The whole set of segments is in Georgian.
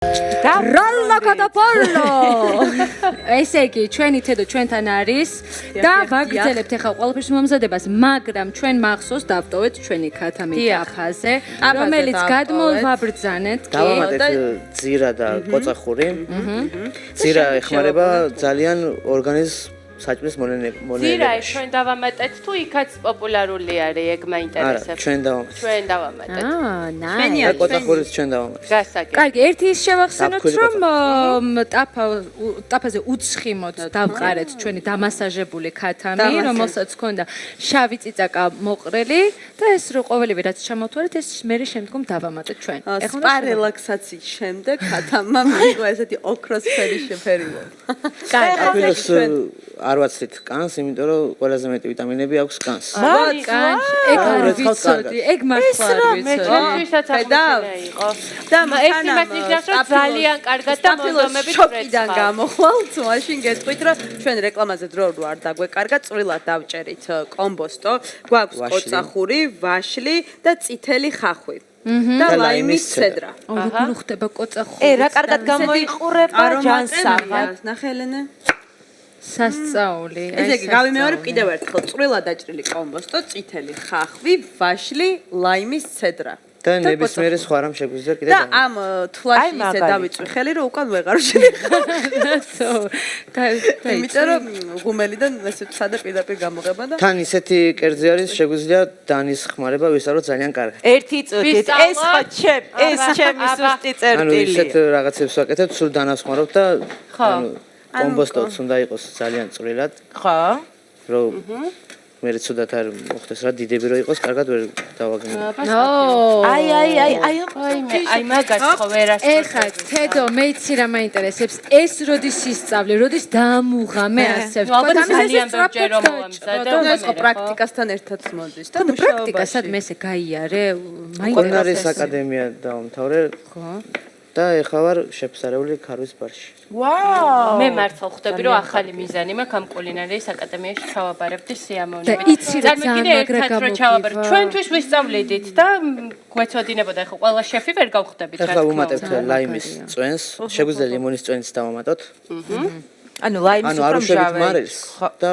Rolla Catapollo! ესე იგი, ჩვენი თედო ჩვენთან არის და ვაგრძელებთ ახლა ყველაფერს მომზადებას, მაგრამ ჩვენ მახსოვს დავტოვეთ ჩვენი ქათამი აფაზე, რომელიც გადმოვაბრძანეთ კი. დავამატეთ ძირა და კოწახური. ძირა ეხმარება ძალიან ორგანიზმს საჭმლის მონენებაში. ძირა ჩვენ დავამატეთ თუ იქაც პოპულარული არის, ეგ მაინტერესებს. არა, ჩვენ დავამატეთ. ჩვენ დავამატეთ. ნაი. და კოწახურიც ჩვენ დავამატეთ. გასაგები. კარგი, ერთი ის შევახსენოთ, რომ ტაფაზე უცხიმოდ დავყარეთ ჩვენი დამასაჟებული ქათამი, რომელსაც ჰქონდა შავი წიწაკა მოყრელი და ეს რო ყოველივე რაც ჩამოთვალეთ, ეს მე შემდგომ დავამატეთ ჩვენ. სპარელაქსაციის შემდეგ ქათამმა მიიღო ესეთი ოქროსფერი შეფერილობა. კარგი. არ ვაცლით კანს, იმიტომ რომ ყველაზე მეტი ვიტამინები აქვს კანს. კანს, ეგ არ ვიცოდი, ეგ მართლა არ ვიცოდი. ჩვენთვისაც აღმოჩენა იყო. და ეს იმას ნიშნავს, რომ ძალიან კარგად და მონდომებით შოკიდან გამოხვალთ, მაშინ გეტყვით, რომ ჩვენ რეკლამაზე დრო არ დაგვეკარგა, წვრილად დავჭერით კომბოსტო, გვაქვს კოწახური, ვაშლი და წითელი ხახვი. და ლაიმის ცედრა. როგორ ხდება კოწახური? რა კარგად გამოიყურება ჯანსაღად. ნახე ელენე. სასწაული. ესე იგი, გავიმეორებ კიდევ ერთხელ, წვრილად დაჭრილი კომბოსტო, წითელი ხახვი, ვაშლი, ლაიმის ცედრა. და ნებისმიერი სხვა რამ შეგვიძლია კიდე და ამ თვლაში ისე დავიწვი ხელი, რომ უკან ვეღარ შევიხარ. იმიტომ რომ ღუმელიდან ესე სადა პირდაპირ გამოღება და თან ისეთი კერძი არის, შეგვიძლია დანის ხმარება ვისაუბროთ ძალიან კარგად. ერთი წუთით ეს ხო ეს ჩემი სუსტი ანუ წერტილი. ისეთ რაღაცებს ვაკეთებ, სულ დანას ხმარობ და კომბოსტოც უნდა იყოს ძალიან წვრილად. ხო. რომ მე ცუდად არ მოხდეს რა დიდები რო იყოს, კარგად ვერ დავაგნებ. აი მაგას ხო ვერას. ეხლა თედო მე იცი რა მაინტერესებს, ეს როდის ისწავლე, როდის დაამუღამე ასე ვთქვა. ალბათ ძალიან ბევრჯერ რომ მომამზადე. ეს ხო პრაქტიკასთან ერთად მოდის და პრაქტიკასად მე ესე გაიარე, კულინარიის აკადემია დავამთავრე. ხო. და ეხლა ვარ შეფსარეული ქარვის ბარში. ვაუ! მე მართლა ხვდები რომ ახალი მიზანი მაქვს ამ კულინარიის აკადემიაში ჩავაბარებდი სიამოვნებით. და იცი რა ძალიან მაგრა გამოგივა. ჩვენთვის ვისწავლიდით და გვეცოდინებოდა ახლა ყველა შეფი ვერ გავხდებით რა. ეხლა ვუმატებთ ლაიმის წვენს, შეგვიძლია ლიმონის წვენიც დავამატოთ. ანუ ლაიმის უფრო მჟავე. და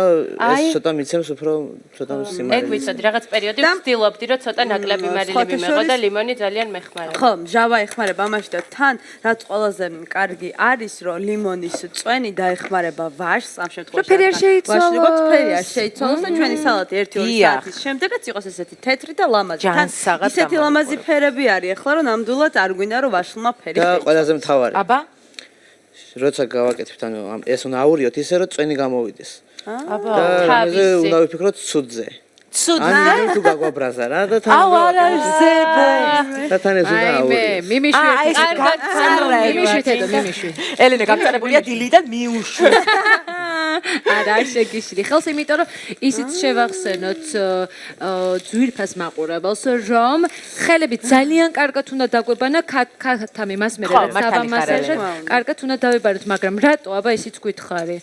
ეს ცოტა მიცემს უფრო ცოტა სიმართლე. ეგ ვიცოდი, რაღაც პერიოდი ვცდილობდი რომ ცოტა ნაკლები მარილი მიმეღო და ლიმონი ძალიან მეხმარა. ხო, მჟავა ეხმარება ამაში და თან რაც ყველაზე კარგი არის, რომ ლიმონის წვენი დაეხმარება ვაშს, ამ შემთხვევაში. ფერი არ შეიცვალოს. ვაში როგორც ფერი არ შეიცვალოს და ჩვენი სალატი 1-2 საათის შემდეგაც იყოს ესეთი თეთრი და ლამაზი. ჯანსაღად ისეთი ლამაზი ფერები არის ახლა, რომ ნამდვილად არ გვინდა რომ ვაშლმა ფერი და ყველაზე მთავარი. აბა როცა გავაკეთებთ, ანუ ეს უნდა აურიოთ ისე, რომ წვენი გამოვიდეს. აბა და მე უნდა ვიფიქროთ ცუდზე. ცუდზე? ანუ თუ გაგვაბრაზა რა და თან აუ არ არსებე. და თან ეს უნდა აურიოთ. მიმიშვი ეს გაწარები. მიმიშვი თედო, მიმიშვი. ელენე გამწარებულია დილიდან მიუშვი. არა, არ შეგიშლი. ხელს იმიტომ რომ ისიც შევახსენოთ ძვირფას მაყურებელს, რომ ხელები ძალიან კარგად უნდა დაგვებანა ქათამი მას მე რაც საბამასაჟად კარგად უნდა დავიბაროთ, მაგრამ რატო აბა ისიც გითხარი?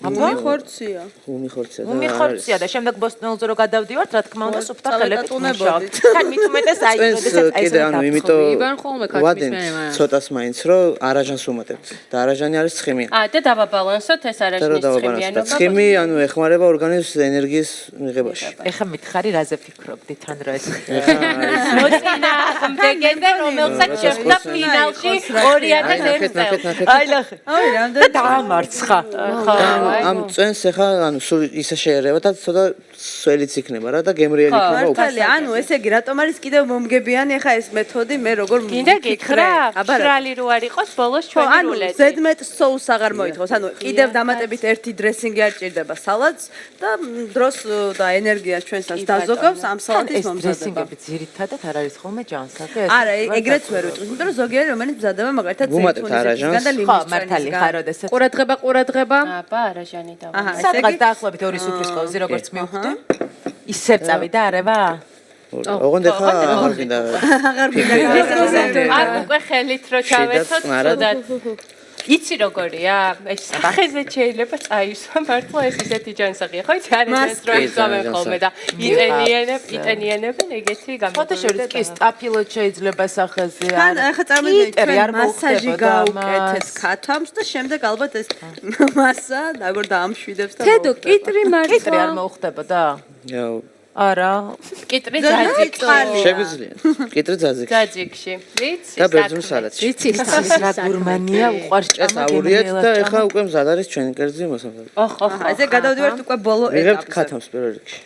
უმიხორცია. უმიხორცია და შემდეგ ბოსტნეულზე რო გადავდივართ, რა თქმა უნდა, სუფთა ხელებით მუშაობთ. თან მით უმეტეს აი როდესაც აი კიდე ანუ იმიტომ იბან ხოლმე ქათმის მე. ცოტას მაინც რომ არაჟანს უმატებთ. და არაჟანი არის ცხიმი. და დავაბალანსოთ ეს არაჟნის ცხიმიანობა. ცხიმი ანუ ეხმარება ორგანიზმის ენერგიის მიღებაში. ეხლა მითხარი რაზე ფიქრობდი თან რა ეს. მოწინა ხმდეგენზე რომელსაც შეხვდა ფინალში 2001 წელს. აი ნახე. აი რამდენი დაამარცხა. ამ წენს ახლა ანუ სულ ისე შეერება და ცოტა სველიც იქნება რა და გემრიელი იქნება უკვე. მართალია, ანუ ესე იგი რატომ არის კიდევ მომგებიანი ახლა ეს მეთოდი მე როგორ გინდა გითხრა? ბრალი რო არ იყოს ბოლოს ჩვენი რულეტი. ანუ ზედმეტ соуს აღარ მოითხოვს. ანუ კიდევ დამატებით ერთი დრესინგი არ ჭირდება სალატს და დროს და ენერგიას ჩვენსაც დაზოგავს ამ სალატის მომზადება. დრესინგები ძირითადად არ არის ხოლმე ჯანსაღი. არა, ეგრეც ვერ ვიტყვი, იმიტომ რომ ზოგიერთი რომელიც მზადდება მაგალითად ზეითუნისგან და ლიმონის მართალი ხარ როდესაც ყურადღება. აბა არაჟანი და. სადღაც დაახლოებით 2 სუფრის ყოვზი როგორც მივხვდი. ისე წავიდა არება? ოღონდ ახლა აღარ გინდა. აღარ გინდა. არ უკვე ხელით რო ჩავეცოთ, თუდად. იცი როგორია? ეს ხეზე შეიძლება წაისვა მართლა ეს ისეთი ჯანსაღია, ხო იცი? არის ეს რო იგავენ ხოლმე და იტენიანებენ ეგეთი გამო. ფოტოშოპით კი სტაფილოთ შეიძლება სახეზე. თან ახლა წარმოგიდგენთ მასაჟი გაუკეთეთ ქათამს და შემდეგ ალბათ ეს მასა დაგორ დაამშვიდებს და თედო კიტრი კიტრი არ მართლა მოუხდებოდა? იო, არა. კიტრი ძაძიკში. შეგვიძლია. კიტრი ძაძიკში. ძაძიკში. ვიცი? და ბერძნულ სალატში. ვიცი რა გურმანია უყვარს ეს ჭამა აურიათ და ეხლა უკვე მზად არის ჩვენი კერძი მოსამზადებლად. ოხ, ესე გადავდივართ უკვე ბოლო ვიღებთ ეტაპზე. ქათამს პირველ რიგში.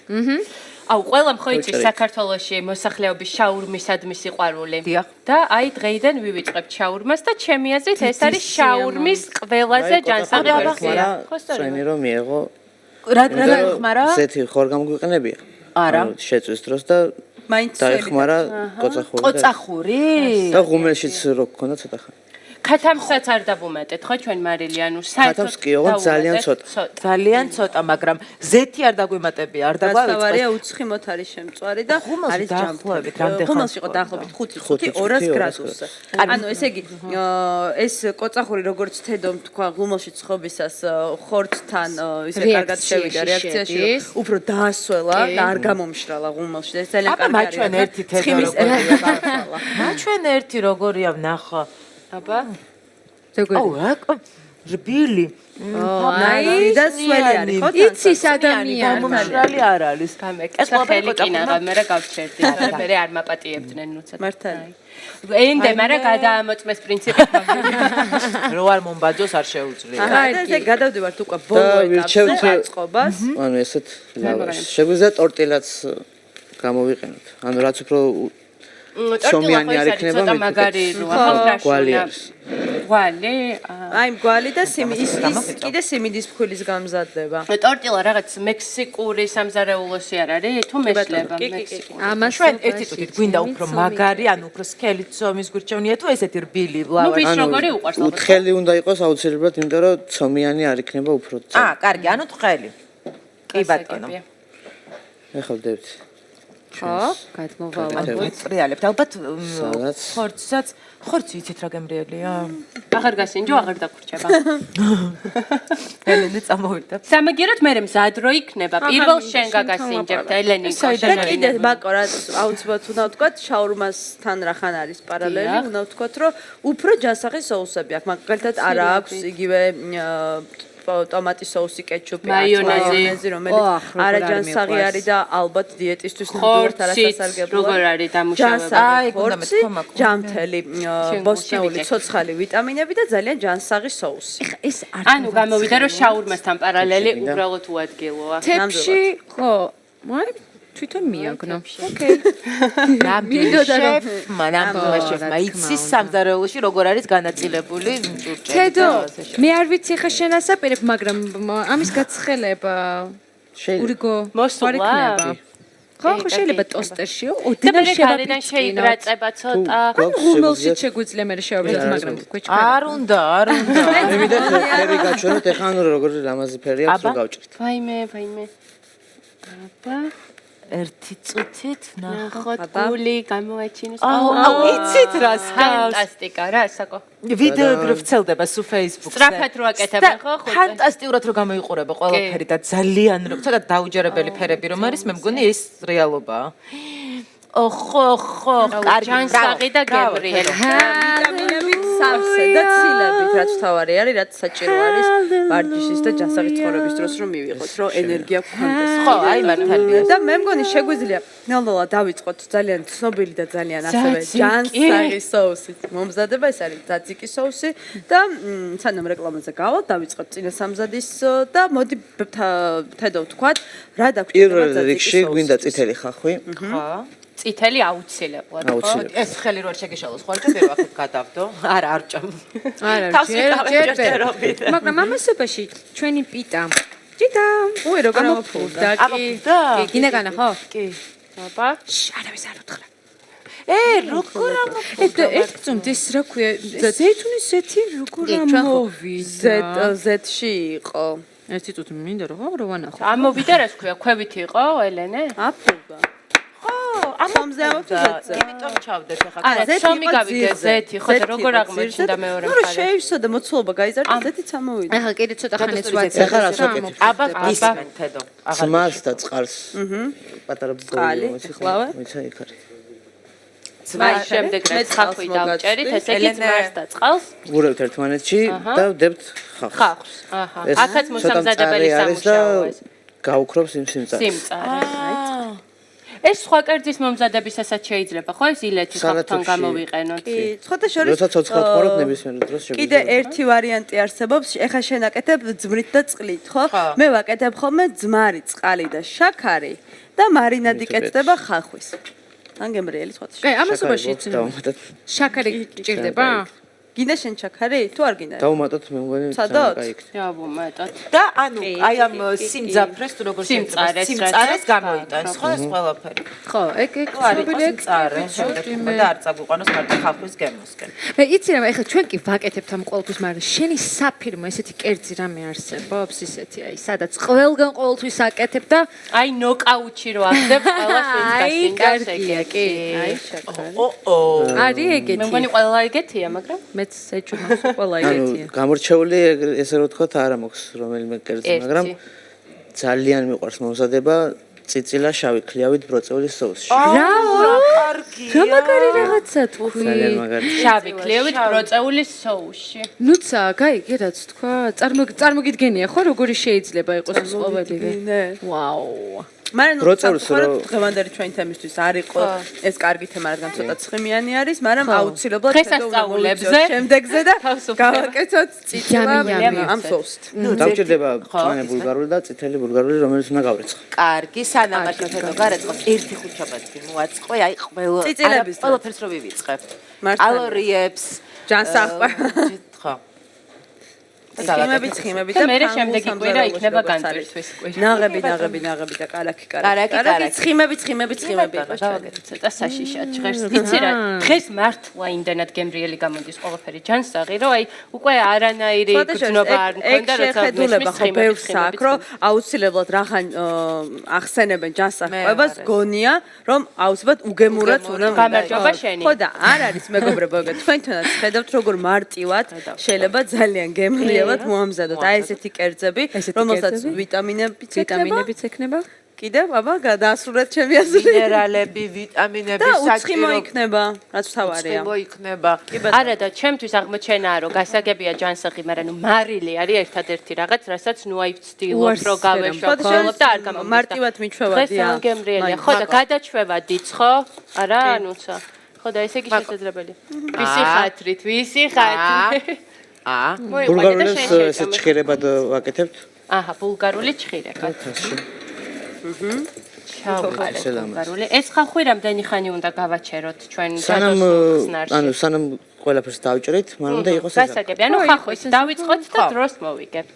აუ ყველამ ხო იცი ვეჭერით. საქართველოში მოსახლეობის შაურმისადმი სიყვარული. დიახ. და აი დღეიდან ვივიწყებთ შაურმას და ჩემი აზრით ეს არის შაურმის ყველაზე ჯანსაღი ვერსია. ხო სწორია. ჩვენი რომ მიეღო რა ხმარა? ზეთი ხوار გამოგვიყენებია. არა. შეწვის დროს და მაინც დაეხმარა კოწახური. ყოწახური? და ღუმელშიც რო გქონდა ცოტა ხანი. ქათამსაც არ დავუმეტეთ ხო ჩვენ მარილიანუ ქათამს კი, ოღონდ ძალიან ცოტა. ძალიან ცოტა, მაგრამ ზეთი არ დაგვემატებია, არ დაგვავიწყეს. დაგვარია უცხიმოთ არის შემწვარი და არის დაახლოებით, ჯამთელი. რამდენი ხუმელში იყო ხანს დაახლოებით 5 5 200 გრადუსზე. ანუ ესე იგი ეს კოწახური როგორც თედომ თქვა ღუმელში ცხობისას ხორცთან ისე კარგად შევიდა რეაქციაში რომ უფრო დაასველა და არ გამომშრალა ღუმელში. ეს ძალიან აბა კარგი არის. მაჩვენ ერთი თედო ცხიმის როგორია. ელემენტი გაასვლა. მაჩვენ ერთი როგორია ვნახა. აბა აუ რა რბილი. აი და სველი არის ხო? იცის ადამიანი გამომშრალი არ არის. გამეკეთა ხელი კინაღა მე რა გავჩერდი მე არ მაპატიებდნენ უცად მართალი. ენდე მაგრამ გადაამოწმეს პრინციპით რო არ მომბაძოს არ შეუძლია. და ესე გადავდივართ უკვე ბოლო ეტაპზე აწყობას. ანუ ესეთ ლავაშს. შეგვიძლია ტორტილაც გამოვიყენოთ. ანუ რაც უფრო სომიანი არ იქნება ცოტა მაგარი როა გვალი არის. გვალი აი გვალი და ის კიდე სიმინდის ფქვილის გამზადდება. ტორტილა რაღაც მექსიკური სამზარეულოში არ არის თუ მეშლება ამას ჩვენ ერთი წუთით გვინდა უფრო მაგარი, ანუ უფრო სქელი ცომის გურჩევნია თუ ესეთი რბილი ნუ ლავაში. ვის როგორი უყვარს უთხელი უნდა იყოს აუცილებლად, იმიტომ რომ ცომიანი არ იქნება უფრო წა. კარგი, ანუ თხელი. კი ბატონო. ეხლა ვდებთ. ხო გადმოვალ ვიწრიალებთ. ალბათ სადაც ხორცი იცით რა გემრიელია? აღარ გასინჯო აღარ დაგვრჩება ელენე წამოვიდა. სამაგიეროდ მე მზად რო იქნება პირველ შენ გაგასინჯებთ ელენი და კიდე ბაკო რა აუცილებლად უნდა ვთქვათ შაურმასთან რახან არის პარალელი უნდა ვთქვათ რომ უფრო ჯანსაღი соуსები აქვს მაგალითად არ აქვს იგივე ტომატის соуსი, კეჩუპი, მაიონეზი, რომელიც არაჯანსაღი არის და ალბათ დიეტისტვის ნამდვილად არასასარგებლოა. როგორ არის დამუშავება? აი, უნდა მეთქვა. ჯამთელი, ბოსტნეული, ცოცხალი ვიტამინები და ძალიან ჯანსაღი соуსი. ეს არ ანუ გამოვიდა რომ შაურმასთან პარალელი უბრალოდ უადგილოა. თებში ხო მაი თვითონ მიაგნო. ოკეი. ნამდვილად შეფმა იცის სამზარეულოში როგორ არის განაწილებული ჭურჭელი. თედო მე არ ვიცი ხა შენ ასაპირებ, მაგრამ ამის გაცხელება ურიგო მოსულა? ხო შეიძლება ტოსტერში და ოდნავ მე გარედან შეიბრაწება ცოტა. ღუმელშიც შეგვიძლია მე შევაბრძოთ, მაგრამ გვეჭვება. არ უნდა. მივიდეთ ფერი გაჩვენოთ, ეხლა ანუ როგორი რამაზი ფერი აქვს, რო გავჭრით. ვაიმე. აბა ერთი წუთით ნახოთ გული გამოაჩინოს. აუ იცით რა ფანტასტიკა რა საკო. ვიდეოები რო ვრცელდება სულ Facebook-ზე. სწრაფად რო აკეთებენ ხო ხუთი. ფანტასტიკურად რო გამოიყურება ყველაფერი და ძალიან რო ცოტა დაუჯერებელი ფერები რომ არის, მე მგონი ეს რეალობაა. ხო, კარგი ჯანსაღი და გემრიელი. ვიტამინებით სავსე და ცილებით, რაც თავარი არის, რაც საჭირო არის ვარჯიშის და ჯანსაღი ცხოვრების დროს რომ მივიღოთ, რომ ენერგია გქონდეს. ხო, აი მართალია. და მე მგონი შეგვიძლია ნელ-ნელა დავიწყოთ ძალიან ცნობილი და ძალიან ასევე ჯანსაღი соуსი. მომზადება ეს არის ძაძიკის соуსი და სანამ რეკლამაზე გავალ, დავიწყოთ წინა სამზადის და მოდი თედო ვთქვათ, რა დაგვჭირდება პირველ ძაძიკის რიგში გვინდა წითელი ხახვი. ხო. წითელი აუცილებლად ხო? ეს ხელი რო არ შეგეშალოს ხვალჭა ვერ ვახეთ გადავდო. არა, არ ჭამ. არა, ჯერ. მაგრამ ამასობაში ჩვენი პიტა. ჭიტა. უი როგორ ამოფუდა კი. გინდა განა ხო? კი. აბა. არავის არ უთხრა. როგორ ამოფუდა? ეს წუნდეს რა ქვია? ზეთუნის ზეთი როგორ ამოვიდა? ზეთში იყო. ერთი წუთი მინდა რომ ვანახო. ამოვიდა რა ქვია? ქვევით იყო ელენე? აფუდა. ამოვიდა ზომზე ამბობთ ზეთზე. იმიტომ ჩავდეთ ახლა. არა, ცომი გავიგე ზეთი, ხო და როგორ აღმოჩნდა მეორე მხარე? ნუ შეივსო და მოცულობა გაიზარდა, ზეთიც ამოვიდა. ახლა კიდე ცოტა ხანიც ეხლა რას ვაკეთებ? აბა ისმენ თედო. ძმას და წყალს პატარა წყალი, ეხლავე? მოიცა იქ არის. მაის შემდეგ რაც ხახვი დავჭერით, ესე იგი ძმას და წყალს ვურევთ ერთმანეთში და ვდებთ ხახს. ხახვს. აჰა. აქაც მოსამზადებელი სამუშაოა ეს. გაუქრობს იმ სიმწარეს. სიმწარეს. ეს სხვა კერძის მომზადებისასაც შეიძლება, ხო? ეს ილეთი ხავთან გამოვიყენოთ. კი, სხვათა შორის როცა ცოცხლად ხმარობ ნებისმიერ დროს შეგვიძლია. კიდე ერთი ვარიანტი არსებობს, ეხა შენ აკეთებ ძმრით და წყლით, ხო? მე ვაკეთებ ხოლმე ძმარი, წყალი და შაქარი და მარინადი კეთდება ხახვის. ან გემრიელი სხვათა შორის. კი, ამასობაში დავუმატოთ. შაქარი გჭირდება? გინდა შენ შაქარი? თუ არ გინდა? დავუმატოთ მე მგონი ცადოთ? დავუმატოთ. და ანუ აი ამ სიმძაფრეს თუ როგორ სიმწარეს, სიმწარეს გამოიტანს ხო ეს ყველაფერი. ხო, ეგ არის ცნობილია სიმწარე, შემდეგ და არ წაგვიყვანოს მარტო ხახვის გემოსკენ. მე იცი რა, ეხლა ჩვენ კი ვაკეთებთ ამ ყოველთვის, მაგრამ შენი საფირმო ესეთი კერძი რამე არსებობს, ისეთი აი, სადაც ყველგან ყოველთვის აკეთებ და აი ნოკაუტში რო ახდებ ყველას ვინც კარგია, კი. აი შაქარი. ო არის მე ეგეთი. მგონი ყველა ეგეთია, მაგრამ მეც ეჭვმას ყველა ანუ ეგეთია. გამორჩეული ესე რომ ვთქვათ არ მაქვს რომელიმე კერძი, მაგრამ ძალიან მიყვარს მომზადება წიწილა შავი ქლიავით ბროწეულის соуსში. რა კარგია. რა მაგარი რაღაცა თქვი. ძალიან მაგარი. შავი ქლიევით ბროწეული соуსში. ნუცა, გაიგე რაც თქვა? წარმოგიდგენია ხო როგორი შეიძლება იყოს ეს ყოველივე? ვაუ. მაგრამ ბროწეულს რო დღევანდელი ჩვენი თემისთვის არ იყო ეს კარგი თემა, რადგან ცოტა ცხიმიანი არის, მაგრამ აუცილებლად დღესასწაულებზე შემდეგზე და თავისუფლება. გავაკეთოთ წიწილა ამ соуსით. დავჭირდება მწვანე ბულგარული და წითელი ბულგარული, რომელიც უნდა გავრიცხო. კარგი, სანამ აქ თედო გარეწყოს ერთი ხუთშაბათი მოაწყო, აი წიწილების დრო. ყველაფერს რო ვივიწყებთ. მართალია. კალორიებს, ჯანსაღმა. ხო. ცხიმები და და მე შემდეგი კვირა იქნება განწირთვის კვირა. ნაღები და კარაკი. ცხიმები იყოს. გავაკეთეთ ცოტა საშიშად ჟღერს. იცი რა, დღეს მართლა იმდანად გემრიელი გამოდის ყველაფერი ჯანსაღი, რომ აი უკვე არანაირი გრძნობა არ მქონდა, როცა შეხედულება ხო ბევრს აქვს, რომ აუცილებლად რახან ახსენებენ ჯანსაღყვებას, გონია, რომ აუცილებლად უგემურად უნდა გამარჯობა შენი. ხო და არ არის მეგობრებო, თქვენთანაც ხედავთ როგორ მარტივად შეიძლება ძალიან გემრიელად მოამზადოთ აი ესეთი კერძები, რომელსაც ვიტამინებიც ექნება? კიდევ აბა გადაასრულეთ ჩემი აზრი. მინერალები, ვიტამინები, და უცხიმო იქნება, რაც თავარია. უცხიმო იქნება. არა და ჩემთვის აღმოჩენაა რომ გასაგებია ჯანსაღი, მაგრამ ნუ მარილი არის ერთადერთი რაღაც, რასაც ნუ აი ვცდილობ რომ გავეშოქოლობ და არ გამომდის. მარტივად მიჩვევადია. დღეს გემრიელია. ხო და გადაჩვევადიც ხო? არა, ნუცა. ხო და ესე იგი შესაძლებელი. ვისი ხათრით, ვისი ხათრით. ბულგარულს ესე ჭხირებად ვაკეთებთ? აჰა, ბულგარული ჭხირება. ბულგარული. ეს ხახვი რამდენი ხანი უნდა გავაჩეროთ ჩვენ სანამ სანამ ყველაფერს დავჭერით, მაგრამ უნდა იყოს ეს. გასაგები, ანუ ხახვის დავიწყოთ და დროს მოვიგებ.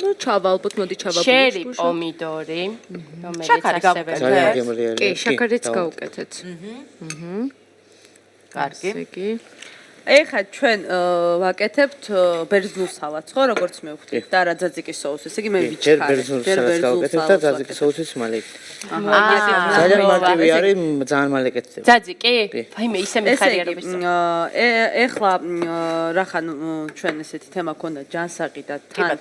ნუ ჩავალბოთ, მოდი ჩავალბოთ. შერი პომიდორი, რომელიც ასევე ძალიან გემრიელია. კი, შაქარიც გავუკეთეთ. კარგი. იგი ეხლა ჩვენ ვაკეთებთ ბერძნულ სალატს, ხო, როგორც მე ვხვდით და რა ძაძიკის соуს. ესე იგი მე ჯერ ბერძნულ სალატს გავუკეთებ და ძაძიკის соусის მალე. ძალიან მარტივი არის, ძალიან მალე კეთდება. ძაძიკი? ვაიმე, ისე მიხარია რომ ის. ეხლა რახან ჩვენ ესეთი თემა ქონდა ჯანსაღი და თან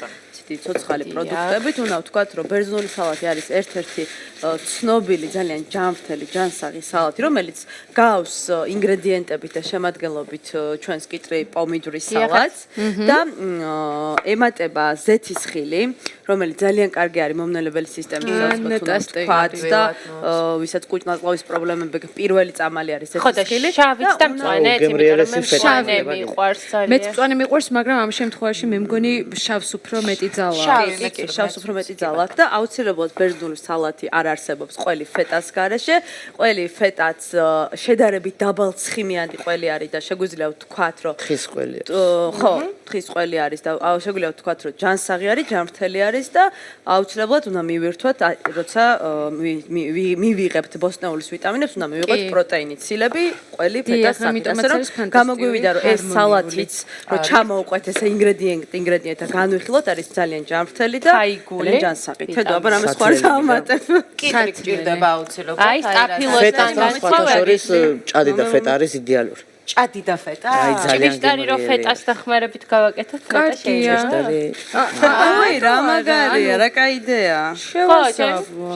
ცოცხალი პროდუქტები, თუ ვთქვათ, რომ ბერძნული სალატი არის ერთ-ერთი ცნობილი, ძალიან ჯანმრთელი ჯანსაღი სალატი, რომელიც გავს ინგრედიენტებით და შემადგენლობით ჩვენს კიტრი პომიდორის სალატს და ემატება ზეთისხილი, რომელიც ძალიან კარგი არის მომნელებელი სისტემისათვის, თქვათ და ვისაც კუჭ-ნაწლავის პრობლემები პირველი წამალი არის ზეთისხილი. ხო და შავიც და მწვანეც, იმიტომ რომ მე შავი მიყვარს ძალიან. მეც მწვანე მიყვარს, მაგრამ ამ შემთხვევაში მე მგონი შავს უფრო მეტი ძალა აქვს. კი, შავს უფრო მეტი ძალა აქვს და აუცილებლად ბერძნული სალატი არ არსებობს ყველი ფეტას გარეშე. ყველი ფეტაც შედარებით დაბალ ცხიმიანი ყველი არის და შეგვიძლია ვთქვათ ვთქვათ, რომ ხის ყველია. ხო, თხის ყველი არის და შეგვიძლია ვთქვათ, რომ ჯანსაღი არის, ჯანმრთელი არის და აუცილებლად უნდა მივირთვათ, როცა მივიღებთ ბოსტნეულის ვიტამინებს, უნდა მივიღოთ პროტეინიცილები, ყველი, ფეტა, სამი. ასე რომ გამოგვივიდა, რომ ეს სალათიც, რომ ჩამოვყვეთ ესე ინგრედიენტი და განვიხილოთ, არის ძალიან ჯანმრთელი და ძალიან ჯანსაღი. თედო, აბა რამე სხვა არ ავამატებ. კიტრი გჭირდება აუცილებლად. აი, სტაფილოსთან განსხვავებით ჭადი და ფეტა არის იდეალური. ჭადი და ფეტა. ჭიშტარი რო ფეტას დახმარებით გავაკეთოთ, ფეტა შეიძლება. აი, რა მაგარია, რა კაი იდეა.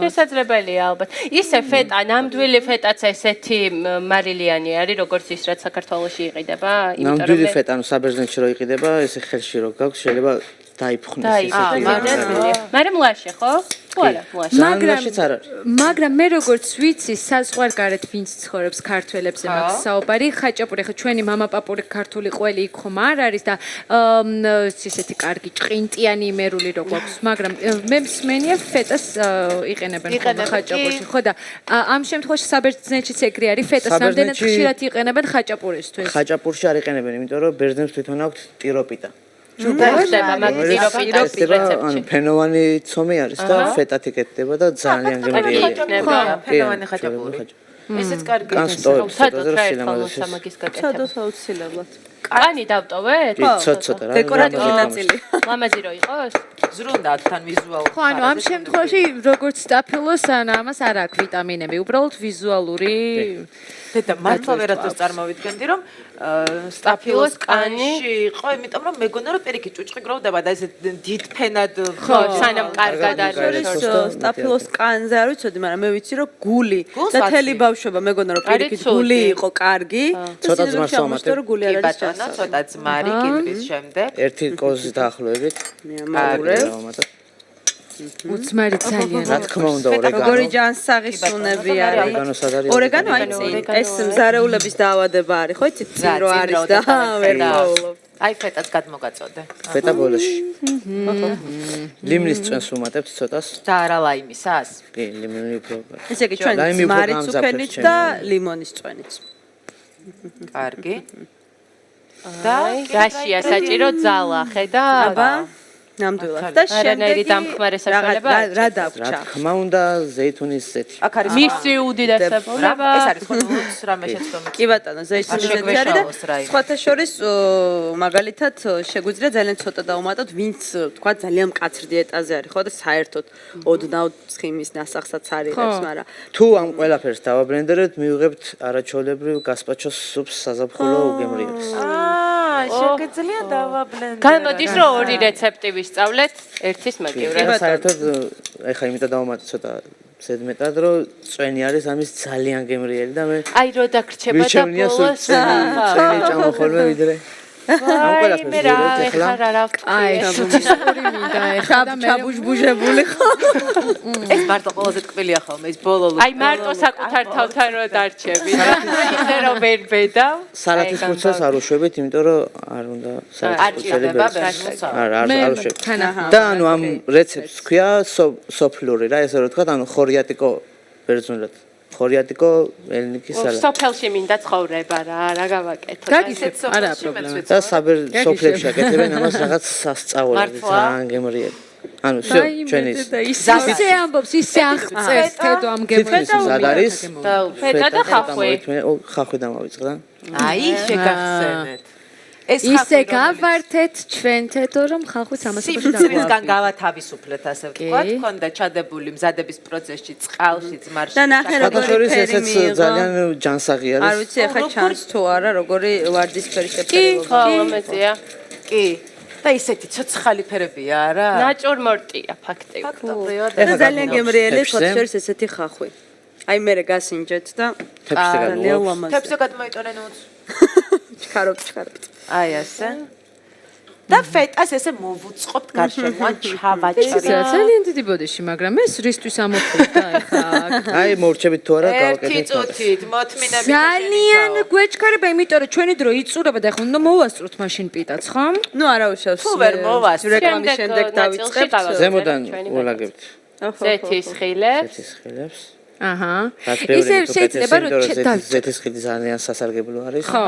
შესაძლებელია ალბათ. ისე ფეტა, ნამდვილი ფეტაც ესეთი მარილიანი არის, როგორც ის რაც საქართველოში იყიდება, ნამდვილი ფეტა, ანუ საბერძნეთში რო იყიდება, ესე ხელში რო გაქვს, შეიძლება დაიფხნეს ისე. მაგრამ ლაშე, ხო? თუ არა, ლაშე. მაგრამ მე როგორც ვიცი, საზღვარგარეთ ვინც ცხოვრობს ქართველებზე მაქვს საუბარი, ხაჭაპური, ხო ჩვენი მამაპაპური ქართული ყველი იქ ხომ არ არის და ისეთი კარგი ჭყინტიანი იმერული რო გვაქვს, მაგრამ მე მსმენია ფეტას იყენებენ ხაჭაპურში, ხო და ამ შემთხვევაში საბერძნეთშიც ეგრე არის, ფეტას რამდენად ხშირად იყენებენ ხაჭაპურისთვის? ხაჭაპურში არ იყენებენ, იმიტომ რომ ბერძნებს თვითონ აქვთ ტიროპიტა. ხდება მაგის რეცეპტი. ანუ ფენოვანი ცომი არის და ფეტად იკეთდება და ძალიან გემრიელია. ფენოვანი ხაჭაპური. ესეც კარგი. ცადოთ აუცილებლად. კანი დავტოვეთ? ცოტა რა. დეკორატიული ნაწილი. ლამაზი რო იყოს? ზრუნდათ თან ვიზუალურად. ხო, ანუ ამ შემთხვევაში როგორც სტაფილოს ან ამას არ აქვს ვიტამინები, უბრალოდ ვიზუალური და მართლა ვერასდროს წარმოვიდგენდი რომ სტაფილოს კანში იყო, იმიტომ რომ მეგონა რომ პირიქით ჭუჭყი გროვდება და ესე დიდ ფენად ხო, სანამ კარგად არის. სტაფილოს კანზე არ ვიცოდი, მაგრამ მე ვიცი რომ გული და თელი ბავშვობა მეგონა რომ პირიქით გული იყო კარგი. ცოტა ძმას ვამატებ. რომ გული არ არის ბატონო, ცოტა ძმარი კითხვის შემდეგ. ერთი კოზის დაახლოებით. უცმარი ძალიან. რა თქმა უნდა, ორეგანო. როგორი ჯანსაღი სუნები არის. ორეგანო აი წინ ეს მზარეულების დაავადება არის, ხო იცით, წინ რო არის და ვერ მოულობ. აი ფეტაც გადმოგაწოდე. ფეტა ბოლოში. ლიმნის წვენს ვუმატებთ ცოტას. და არა ლაიმისას? კი, ლიმონი უფრო. ესე იგი ჩვენ ძმარიც უფენით და ლიმონის წვენიც. კარგი. და რაშია საჭირო ძალა, ხედა? აბა ნამდვილად და არანაირი დამხმარე საშუალება რა დაგვჭა? რა თქმა უნდა, ზეითუნის ზეთი. აქ არის მისი უდიდესებულება. ეს არის ხონუს რამე შეცდომი. კი ბატონო, ზეითუნის ზეთი არის და სხვათა შორის მაგალითად შეგვიძლია ძალიან ცოტა დავუმატოთ, ვინც თქვა ძალიან მკაცრ დიეტაზე არის, ხო და საერთოდ ოდნავ ცხიმის ნასახსაც არ იღებს, მაგრამ თუ ამ ყველაფერს დავაბრენდერებთ, მივიღებთ არაჩვეულებრივ გასპაჩოს სუპს საზაფხულო უგემრიელს. შეგეძლია დავაბლენდერო. გამოდის რომ ორი რეცეპტი ვისწავლეთ, ერთის მაგივრად. საერთოდ ეხა იმიტომ დავამატე ცოტა ზედმეტად, რომ წვენი არის ამის ძალიან გემრიელი და მე აი რო დაგრჩება და ბოლოს წვენი ჭამოხოლმე ვიდრე. ამ ყველაფერს ვიღებთ ეხლა. აი, შუთისური მინდა ეხლა და მე ჩაბუჟბუჟებული ხო? ეს მარტო ყველაზე ტკბილია ხოლმე ეს ბოლო. აი მარტო საკუთარ თავთან რო დარჩები და ისე რომ ვერ ბედავ. სალათის ფურცელს არ უშვებით, იმიტომ რომ არ უნდა სალათის ფურცელი ბერს. არ უშვებ. და ანუ ამ რეცეპტს ქვია სოფლური რა, ესე რომ ვთქვა, ანუ ხორიატიკო ბერძნულად. ხორიატიკო ელნიკის სალათი. სოფელში მინდა ცხოვრება რა გავაკეთო. გაგისეთ, არა პრობლემა. და სოფლებში აკეთებენ ამას რაღაც სასწაულად, ძალიან გემრიელი. ანუ всё, ჩვენ ის ისე ამბობს, ისე აღწევს თედო ამ გემრიელს. სად არის? ფეტა და ხახვი. ხახვი დამავიწყდა. აი შეგახსენეთ. ეს ისე გავართეთ ჩვენ თედო რომ ხალხიც ამას სიცოცხლისგან გავათავისუფლეთ ასე ვთქვათ, ქონდა ჩადებული მზადების პროცესში, წყალში, ძმარში. და ნახე როგორი ესეც ძალიან ჯანსაღი არის. არ ვიცი ახლა ჩანს თუ არა როგორი ვარდისფერი შეფერილობა. ხო, ამაზეა. კი. და ისეთი ცოცხალი ფერებია არა? ნაჭურმორტია ფაქტიურად. და ძალიან გემრიელი სხვა შორის ესეთი ხახვი. აი მე გასინჯეთ და თეფსზე გადმოიტანე ნუც. ჩქარობთ. აი ასე. და ფეტას ესე მოვუწყობთ გარშემო, ჩავაჭრით. ძალიან დიდი ბოდიში, მაგრამ ეს რისთვის ამოფრით და ეხა აი მორჩებით თუ არა გავაკეთეთ. ერთი წუთით, მოთმინებით. ძალიან გვეჩქარება, იმიტომ რომ ჩვენი დრო იწურება და ეხლა უნდა მოვასწროთ მაშინ პიტაც, ხო? ნუ არა უშავს. თუ ვერ მოვასწრეთ, რეკლამის შემდეგ დავიწყებთ. ზემოდან ულაგებთ. ზეთის ხილებს. ზეთის ხილებს. აჰა. ისე შეიძლება რომ ზეთის ხილი ძალიან სასარგებლო არის. ხო.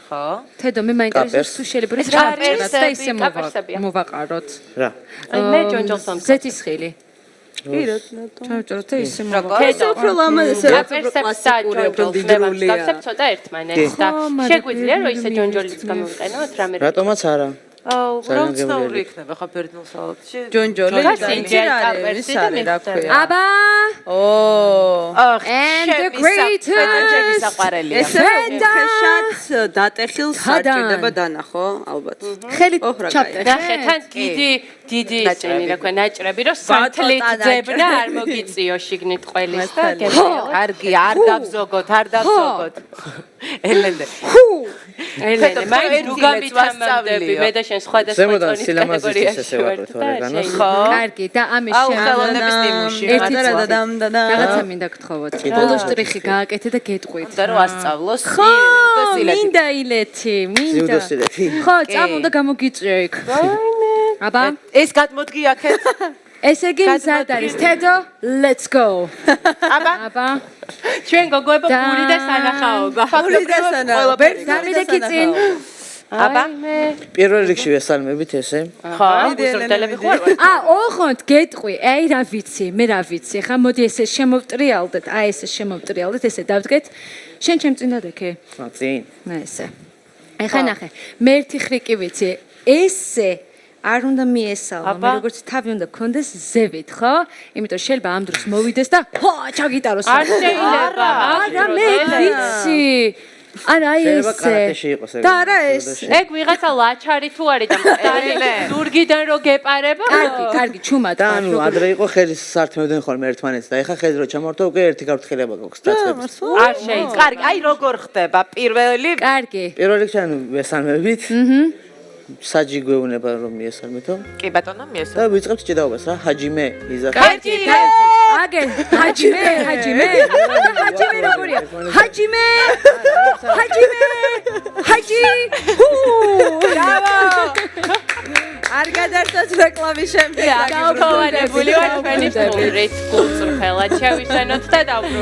ხო? თედო მე მაინტერესებს თუ შეიძლება ეს კაპერსები, და ისე კაპერსებია. მოვაყაროთ. რა. აი მე ჯონჯოლს ზეთისხილი. კი რა თქმა ჩავჭროთ ისე ეს უფრო ლამაზი კლასიკური ჯონჯოლს გავსებ ცოტა ერთმანეთს და შეგვიძლია რომ ისე ჯონჯოლიც გამოვიყენოთ რამე რატომაც არა. რომ ცნაური იქნება ხა ბერძნულ სალატში. ჯონჯოლი და იცი რა არის რა ქვია. აბა and the greatest ეს ფეშად დატეხილ საჭირდება დანახო ალბათ. ხელით ჩაპტე. ნახეთ დიდი ისინი რა ქვია ნაჭრები რომ სათლით ძებნა არ მოგიწიო შიგნით ყველის და კარგი არ დაბზოგოთ ელენე მაინც თუ გამითამამდები მე და შენ სხვადასხვა ზემოდან სილამაზის ესე ვაკროთ ორეგანოს. კარგი და ამის ხელოვნების ნიმუში რაღაცა მინდა გთხოვოთ. ბოლო შტრიხი გააკეთე და გეტყვით. და რომ ასწავლოს მინდა ileti მინდა. ხო, წამოდა გამოგიწიო იქ. აბა ეს გადმოდგი აქეთ ესე იგი მზად არის თედო let's go აბა ჩვენ გოგოებო პური და სანახაობა პური და სანახაობა დამიდექი წინ აბა პირველ რიგში ვესალმებით ესე ხო უზრდელები ხარ ოღონდ გეტყვი აი რა ვიცი მე რა ვიცი ხა მოდი ესე შემოვტრიალდეთ აი ესე შემოვტრიალდეთ ესე დავდგეთ შენ ჩემ წინ დადექე წინ ესე ეხა ნახე მე ერთი ხრიკი ვიცი ესე არ უნდა მიესალმო, მე როგორც თავი უნდა გქონდეს ზევით, ხო? იმიტომ შეიძლება ამ დროს მოვიდეს და ჩაგიტაროს. არ შეიძლება. არა, მე ვიცი. არა ესე. და არა ეს. ეგ ვიღაცა ლაჩარი თუ არის და ზურგიდან რო გეპარება? კარგი, ჩუმად. და ანუ ადრე იყო ხელის სართმევდნენ ხოლმე ერთმანეთს და ეხა ხელს რო ჩამორთო უკვე ერთი გავთხილება გვაქვს დაწყებს. არ შეიძლება. კარგი, აი როგორ ხდება პირველი? კარგი. პირველ რიგში ანუ ვესალმებით. საჯი გვეუბნება რომ მიესალმეთო. კი ბატონო, მიესალმეთ. და ვიწყებთ ჭიდაობას რა, ჰაჯიმე იზახი. კარგი. აგენ, ჰაჯიმე. ჰაჯიმე როგორია? ჰაჯიმე. ჰაჯი. ბრავო. არ გადარწოთ რეკლამის შემდეგ. გაუთავარებული ვარ ჩვენი ფულრით კულტურხელად შევისვენოთ და დავბრუნდეთ.